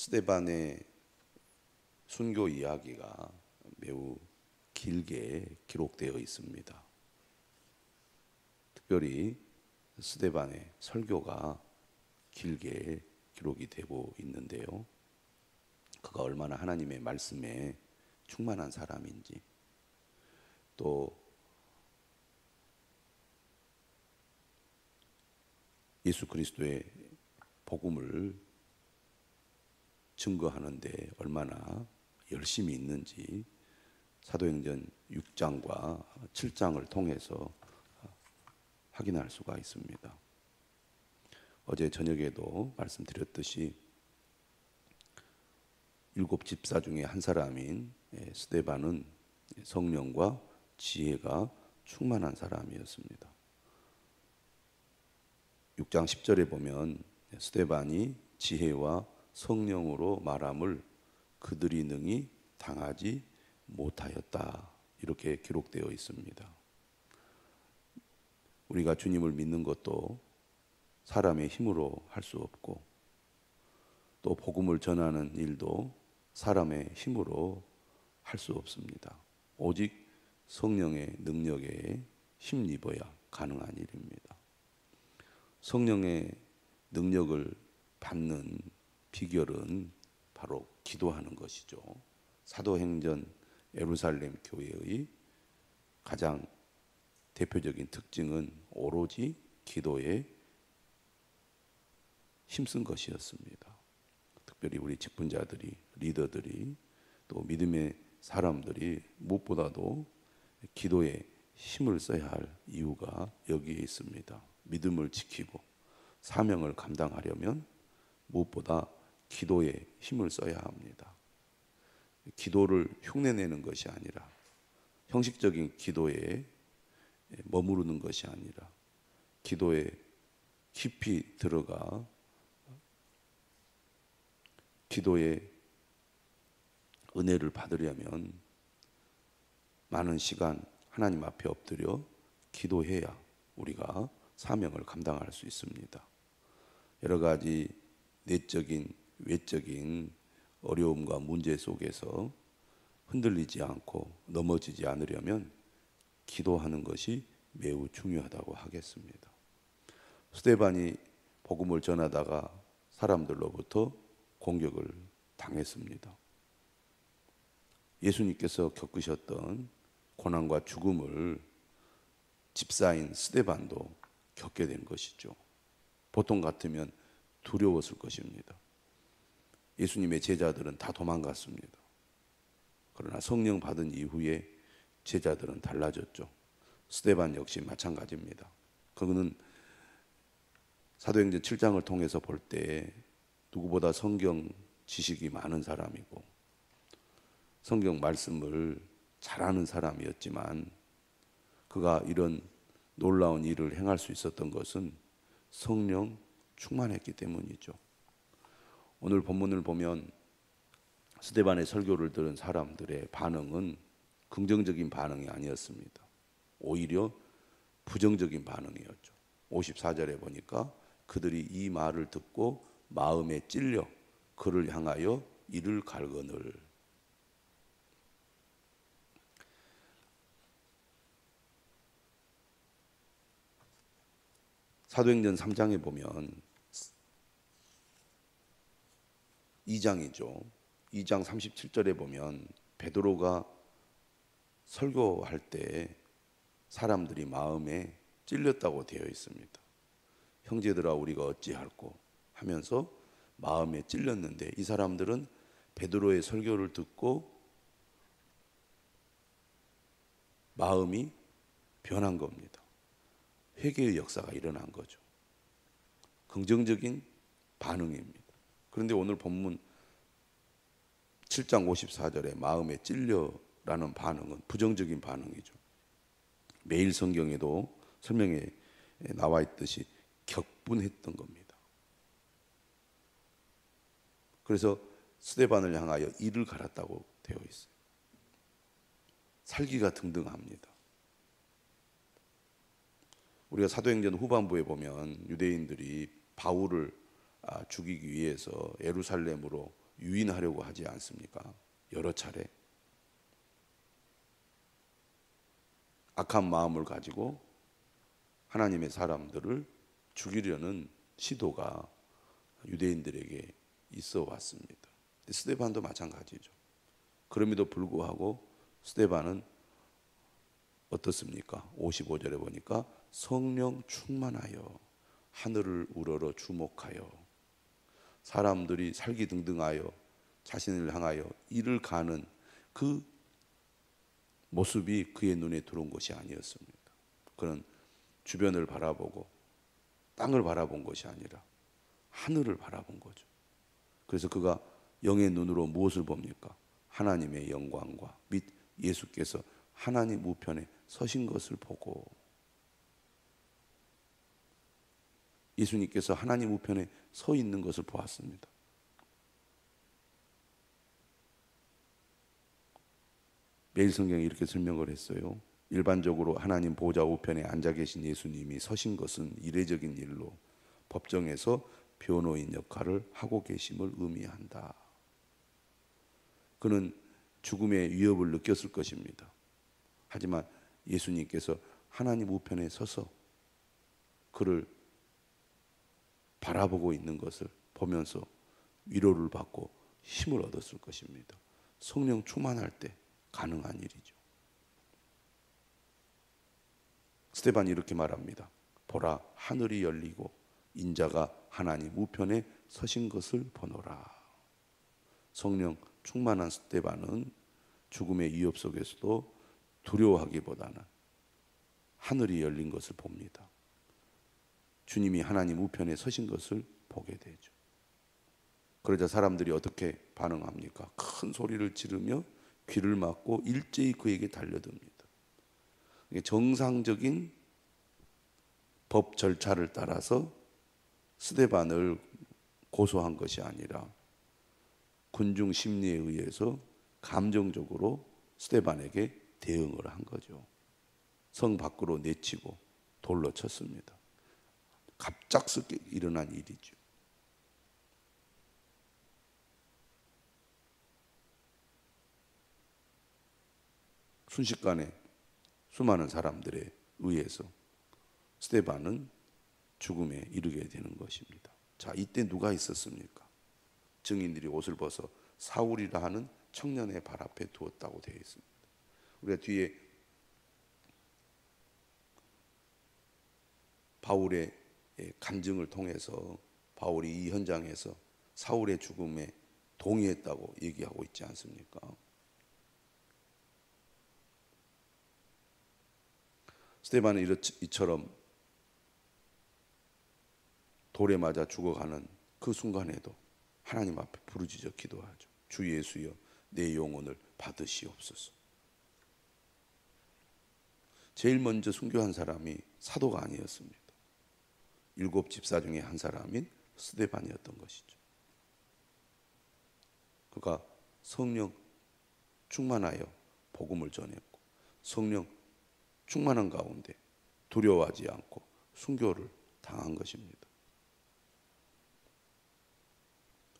스데반의 순교 이야기가 매우 길게 기록되어 있습니다. 특별히 스데반의 설교가 길게 기록이 되고 있는데요. 그가 얼마나 하나님의 말씀에 충만한 사람인지, 또 예수 그리스도의 복음을 증거하는데 얼마나 열심히 있는지 사도행전 6장과 7장을 통해서 확인할 수가 있습니다. 어제 저녁에도 말씀드렸듯이 7 집사 중에 한 사람인 스데반은 성령과 지혜가 충만한 사람이었습니다. 6장 10절에 보면 스데반이 지혜와 성령으로 말함을 그들이 능히 당하지 못하였다, 이렇게 기록되어 있습니다. 우리가 주님을 믿는 것도 사람의 힘으로 할 수 없고, 또 복음을 전하는 일도 사람의 힘으로 할 수 없습니다. 오직 성령의 능력에 힘입어야 가능한 일입니다. 성령의 능력을 받는 비결은 바로 기도하는 것이죠. 사도행전 예루살렘 교회의 가장 대표적인 특징은 오로지 기도에 힘쓴 것이었습니다. 특별히 우리 직분자들이, 리더들이, 또 믿음의 사람들이 무엇보다도 기도에 힘을 써야 할 이유가 여기에 있습니다. 믿음을 지키고 사명을 감당하려면 무엇보다 기도에 힘을 써야 합니다. 기도를 흉내내는 것이 아니라, 형식적인 기도에 머무르는 것이 아니라, 기도에 깊이 들어가 기도의 은혜를 받으려면 많은 시간 하나님 앞에 엎드려 기도해야 우리가 사명을 감당할 수 있습니다. 여러 가지 내적인, 외적인 어려움과 문제 속에서 흔들리지 않고 넘어지지 않으려면 기도하는 것이 매우 중요하다고 하겠습니다. 스데반이 복음을 전하다가 사람들로부터 공격을 당했습니다. 예수님께서 겪으셨던 고난과 죽음을 집사인 스데반도 겪게 된 것이죠. 보통 같으면 두려웠을 것입니다. 예수님의 제자들은 다 도망갔습니다. 그러나 성령 받은 이후에 제자들은 달라졌죠. 스데반 역시 마찬가지입니다. 그는 사도행전 7장을 통해서 볼 때 누구보다 성경 지식이 많은 사람이고 성경 말씀을 잘하는 사람이었지만, 그가 이런 놀라운 일을 행할 수 있었던 것은 성령 충만했기 때문이죠. 오늘 본문을 보면 스데반의 설교를 들은 사람들의 반응은 긍정적인 반응이 아니었습니다. 오히려 부정적인 반응이었죠. 54절에 보니까 그들이 이 말을 듣고 마음에 찔려 그를 향하여 이를 갈거늘. 사도행전 3장에 보면 2장이죠. 2장 37절에 보면 베드로가 설교할 때 사람들이 마음에 찔렸다고 되어 있습니다. 형제들아 우리가 어찌할꼬 하면서 마음에 찔렸는데, 이 사람들은 베드로의 설교를 듣고 마음이 변한 겁니다. 회개의 역사가 일어난 거죠. 긍정적인 반응입니다. 그런데 오늘 본문 7장 54절에 마음에 찔려라는 반응은 부정적인 반응이죠. 매일 성경에도 설명에 나와 있듯이 격분했던 겁니다. 그래서 스데반을 향하여 이를 갈았다고 되어 있어요. 살기가 등등합니다. 우리가 사도행전 후반부에 보면 유대인들이 바울을 죽이기 위해서 예루살렘으로 유인하려고 하지 않습니까? 여러 차례 악한 마음을 가지고 하나님의 사람들을 죽이려는 시도가 유대인들에게 있어 왔습니다. 스데반도 마찬가지죠. 그럼에도 불구하고 스데반은 어떻습니까? 55절에 보니까 성령 충만하여 하늘을 우러러 주목하여 사람들이 살기등등하여 자신을 향하여 이를 가는 그 모습이 그의 눈에 들어온 것이 아니었습니다. 그는 주변을 바라보고 땅을 바라본 것이 아니라 하늘을 바라본 거죠. 그래서 그가 영의 눈으로 무엇을 봅니까? 하나님의 영광과 및 예수께서 하나님 우편에 서신 것을 보고 예수님께서 하나님 우편에 서 있는 것을 보았습니다. 매일 성경에 이렇게 설명을 했어요. 일반적으로 하나님 보좌 우편에 앉아 계신 예수님이 서신 것은 이례적인 일로 법정에서 변호인 역할을 하고 계심을 의미한다. 그는 죽음의 위협을 느꼈을 것입니다. 하지만 예수님께서 하나님 우편에 서서 그를 바라보고 있는 것을 보면서 위로를 받고 힘을 얻었을 것입니다. 성령 충만할 때 가능한 일이죠. 스데반이 이렇게 말합니다. 보라, 하늘이 열리고 인자가 하나님 우편에 서신 것을 보노라. 성령 충만한 스데반은 죽음의 위협 속에서도 두려워하기보다는 하늘이 열린 것을 봅니다. 주님이 하나님 우편에 서신 것을 보게 되죠. 그러자 사람들이 어떻게 반응합니까? 큰 소리를 지르며 귀를 막고 일제히 그에게 달려듭니다. 정상적인 법 절차를 따라서 스데반을 고소한 것이 아니라 군중 심리에 의해서 감정적으로 스데반에게 대응을 한 거죠. 성 밖으로 내치고 돌로 쳤습니다. 갑작스럽게 일어난 일이죠. 순식간에 수많은 사람들에 의해서 스데반은 죽음에 이르게 되는 것입니다. 자, 이때 누가 있었습니까? 증인들이 옷을 벗어 사울이라 하는 청년의 발 앞에 두었다고 되어 있습니다. 우리가 뒤에 바울의 간증을 통해서 바울이 이 현장에서 사울의 죽음에 동의했다고 얘기하고 있지 않습니까? 스데반은 이처럼 돌에 맞아 죽어가는 그 순간에도 하나님 앞에 부르짖어 기도하죠. 주 예수여, 내 영혼을 받으시옵소서. 제일 먼저 순교한 사람이 사도가 아니었습니다. 7 집사 중에 한 사람인 스데반이었던 것이죠. 그가 성령 충만하여 복음을 전했고 성령 충만한 가운데 두려워하지 않고 순교를 당한 것입니다.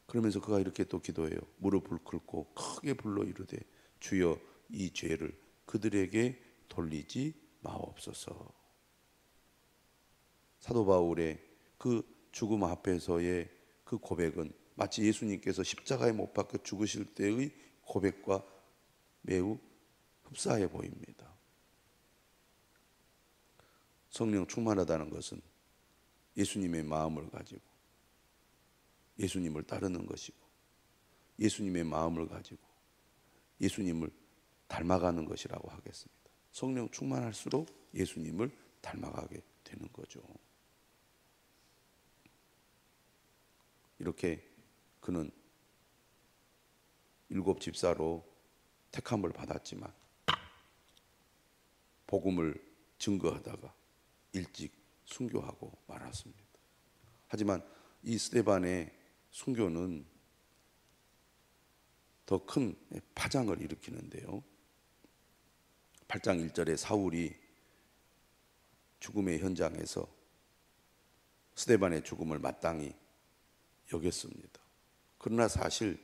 그러면서 그가 이렇게 또 기도해요. 무릎을 꿇고 크게 불러 이르되 주여 이 죄를 그들에게 돌리지 마옵소서. 사도 바울의 그 죽음 앞에서의 그 고백은 마치 예수님께서 십자가에 못 박혀 죽으실 때의 고백과 매우 흡사해 보입니다. 성령 충만하다는 것은 예수님의 마음을 가지고 예수님을 따르는 것이고 예수님의 마음을 가지고 예수님을 닮아가는 것이라고 하겠습니다. 성령 충만할수록 예수님을 닮아가게 되는 거죠. 이렇게 그는 7 집사로 택함을 받았지만 복음을 증거하다가 일찍 순교하고 말았습니다. 하지만 이 스데반의 순교는 더 큰 파장을 일으키는데요. 8장 1절에 사울이 죽음의 현장에서 스데반의 죽음을 마땅히 여겼습니다. 그러나 사실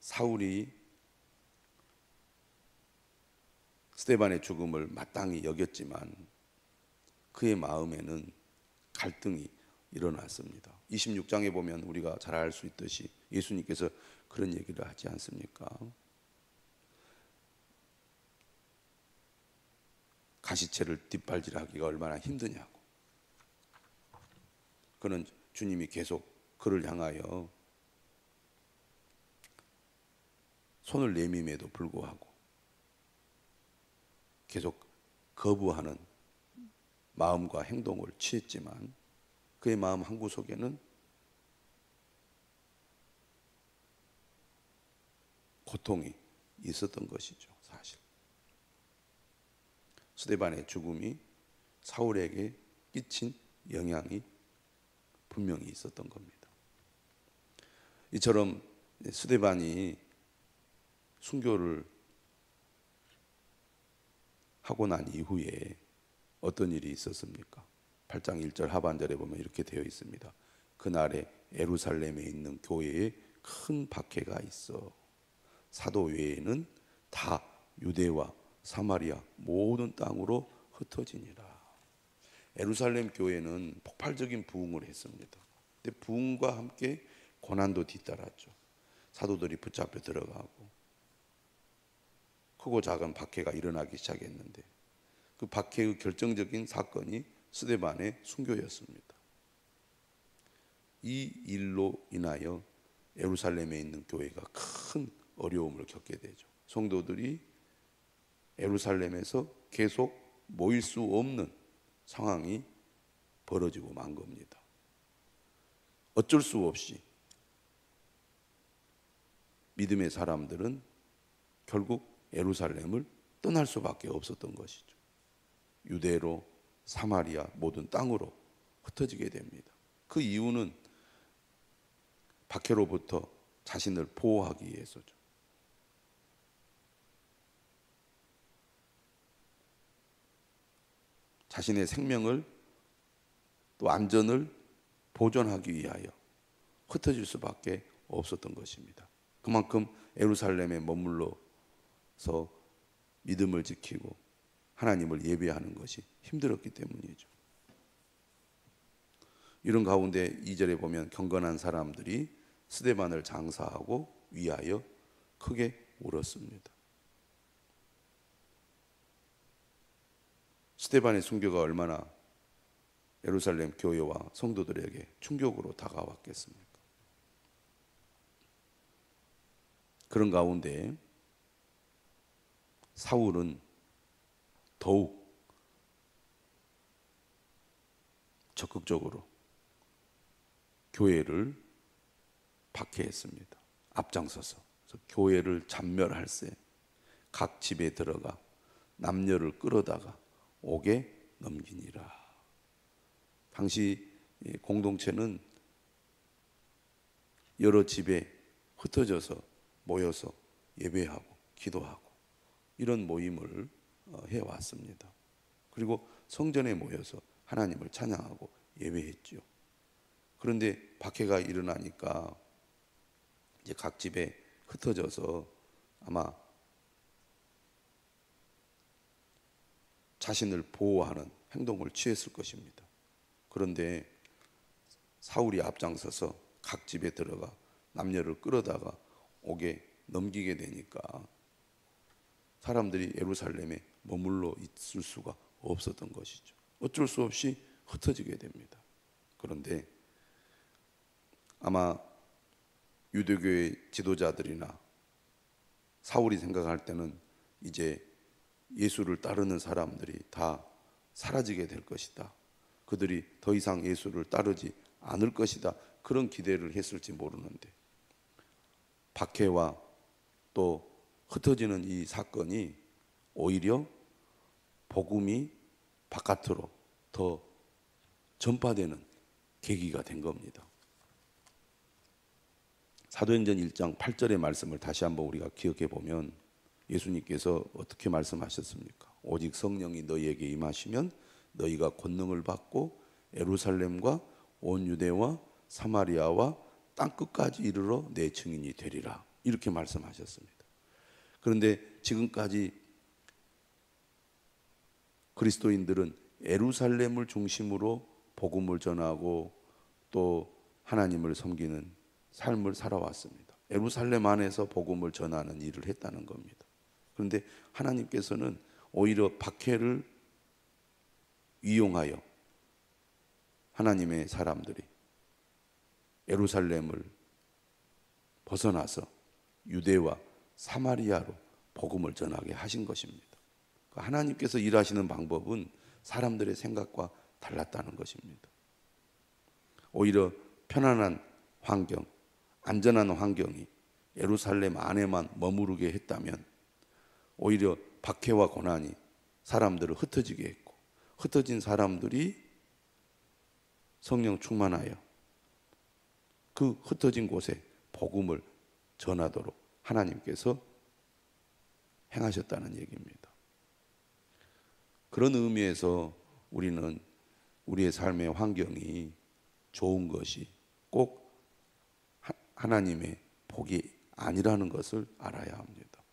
사울이 스데반의 죽음을 마땅히 여겼지만 그의 마음에는 갈등이 일어났습니다. 26장에 보면 우리가 잘 알 수 있듯이 예수님께서 그런 얘기를 하지 않습니까? 가시채를 뒷발질하기가 얼마나 힘드냐고. 그는 주님이 계속 그를 향하여 손을 내밈에도 불구하고 계속 거부하는 마음과 행동을 취했지만 그의 마음 한구석에는 고통이 있었던 것이죠. 사실 스데반의 죽음이 사울에게 끼친 영향이 분명히 있었던 겁니다. 이처럼 스데반이 순교를 하고 난 이후에 어떤 일이 있었습니까? 8장 1절 하반절에 보면 이렇게 되어 있습니다. 그날에 예루살렘에 있는 교회에 큰 박해가 있어 사도 외에는 다 유대와 사마리아 모든 땅으로 흩어지니라. 예루살렘 교회는 폭발적인 부흥을 했습니다. 근데 부흥과 함께 고난도 뒤따랐죠. 사도들이 붙잡혀 들어가고 크고 작은 박해가 일어나기 시작했는데 그 박해의 결정적인 사건이 스데반의 순교였습니다. 이 일로 인하여 예루살렘에 있는 교회가 큰 어려움을 겪게 되죠. 성도들이 예루살렘에서 계속 모일 수 없는 상황이 벌어지고 만 겁니다. 어쩔 수 없이 믿음의 사람들은 결국 예루살렘을 떠날 수밖에 없었던 것이죠. 유대로 사마리아 모든 땅으로 흩어지게 됩니다. 그 이유는 박해로부터 자신을 보호하기 위해서죠. 자신의 생명을 또 안전을 보존하기 위하여 흩어질 수밖에 없었던 것입니다. 그만큼 예루살렘에 머물러서 믿음을 지키고 하나님을 예배하는 것이 힘들었기 때문이죠. 이런 가운데 2절에 보면 경건한 사람들이 스데반을 장사하고 위하여 크게 울었습니다. 스데반의 순교가 얼마나 예루살렘 교회와 성도들에게 충격으로 다가왔겠습니까? 그런 가운데 사울은 더욱 적극적으로 교회를 박해했습니다. 앞장서서 교회를 잔멸할세 각 집에 들어가 남녀를 끌어다가 옥에 넘기니라. 당시 공동체는 여러 집에 흩어져서 모여서 예배하고 기도하고 이런 모임을 해왔습니다. 그리고 성전에 모여서 하나님을 찬양하고 예배했죠. 그런데 박해가 일어나니까 이제 각 집에 흩어져서 아마 자신을 보호하는 행동을 취했을 것입니다. 그런데 사울이 앞장서서 각 집에 들어가 남녀를 끌어다가 옥에 넘기게 되니까 사람들이 예루살렘에 머물러 있을 수가 없었던 것이죠. 어쩔 수 없이 흩어지게 됩니다. 그런데 아마 유대교의 지도자들이나 사울이 생각할 때는 이제 예수를 따르는 사람들이 다 사라지게 될 것이다. 그들이 더 이상 예수를 따르지 않을 것이다. 그런 기대를 했을지 모르는데 박해와 또 흩어지는 이 사건이 오히려 복음이 바깥으로 더 전파되는 계기가 된 겁니다. 사도행전 1장 8절의 말씀을 다시 한번 우리가 기억해 보면 예수님께서 어떻게 말씀하셨습니까? 오직 성령이 너희에게 임하시면 너희가 권능을 받고 예루살렘과 온 유대와 사마리아와 땅끝까지 이르러 내 증인이 되리라. 이렇게 말씀하셨습니다. 그런데 지금까지 그리스도인들은 예루살렘을 중심으로 복음을 전하고 또 하나님을 섬기는 삶을 살아왔습니다. 예루살렘 안에서 복음을 전하는 일을 했다는 겁니다. 그런데 하나님께서는 오히려 박해를 이용하여 하나님의 사람들이 예루살렘을 벗어나서 유대와 사마리아로 복음을 전하게 하신 것입니다. 하나님께서 일하시는 방법은 사람들의 생각과 달랐다는 것입니다. 오히려 편안한 환경, 안전한 환경이 예루살렘 안에만 머무르게 했다면 오히려 박해와 고난이 사람들을 흩어지게 했고, 흩어진 사람들이 성령 충만하여 그 흩어진 곳에 복음을 전하도록 하나님께서 행하셨다는 얘기입니다. 그런 의미에서 우리는 우리의 삶의 환경이 좋은 것이 꼭 하나님의 복이 아니라는 것을 알아야 합니다.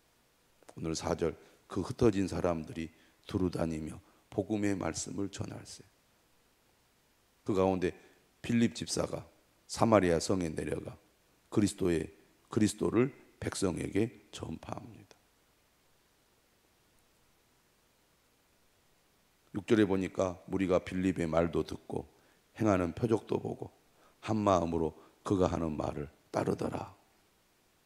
오늘 4절, 그 흩어진 사람들이 두루다니며 복음의 말씀을 전할세. 그 가운데 빌립 집사가 사마리아 성에 내려가 그리스도를 백성에게 전파합니다. 6절에 보니까 무리가 빌립의 말도 듣고 행하는 표적도 보고 한 마음으로 그가 하는 말을 따르더라.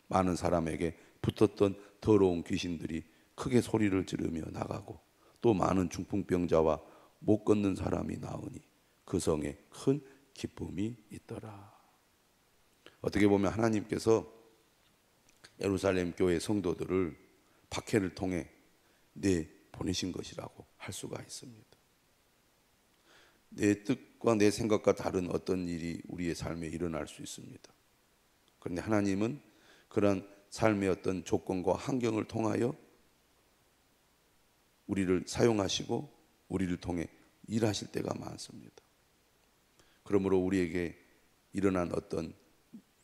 많은 사람에게 붙었던 더러운 귀신들이 크게 소리를 지르며 나가고 또 많은 중풍병자와 못 걷는 사람이 나으니 그 성에 큰 기쁨이 있더라. 어떻게 보면 하나님께서 예루살렘 교회 성도들을 박해를 통해 보내신 것이라고 할 수가 있습니다. 내 뜻과 내 생각과 다른 어떤 일이 우리의 삶에 일어날 수 있습니다. 그런데 하나님은 그런 삶의 어떤 조건과 환경을 통하여 우리를 사용하시고 우리를 통해 일하실 때가 많습니다. 그러므로 우리에게 일어난 어떤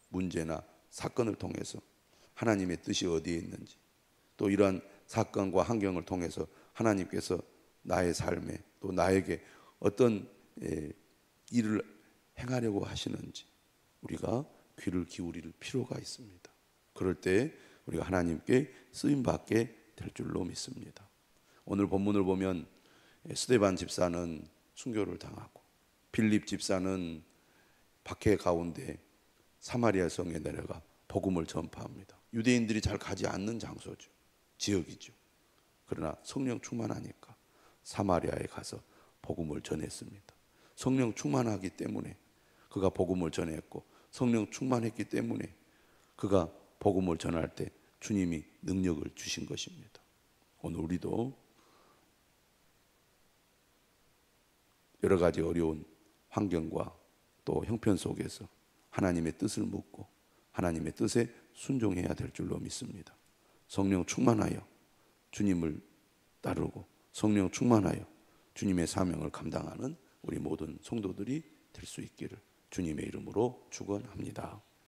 문제나 사건을 통해서 하나님의 뜻이 어디에 있는지, 또 이러한 사건과 환경을 통해서 하나님께서 나의 삶에 또 나에게 어떤 일을 행하려고 하시는지 우리가 귀를 기울일 필요가 있습니다. 그럴 때 우리가 하나님께 쓰임받게 될 줄로 믿습니다. 오늘 본문을 보면 스데반 집사는 순교를 당하고 빌립 집사는 박해 가운데 사마리아 성에 내려가 복음을 전파합니다. 유대인들이 잘 가지 않는 장소죠. 지역이죠. 그러나 성령 충만하니까 사마리아에 가서 복음을 전했습니다. 성령 충만하기 때문에 그가 복음을 전했고, 성령 충만했기 때문에 그가 복음을 전할 때 주님이 능력을 주신 것입니다. 오늘 우리도 여러 가지 어려운 환경과 또 형편 속에서 하나님의 뜻을 묻고 하나님의 뜻에 순종해야 될 줄로 믿습니다. 성령 충만하여 주님을 따르고 성령 충만하여 주님의 사명을 감당하는 우리 모든 성도들이 될 수 있기를 주님의 이름으로 축원합니다.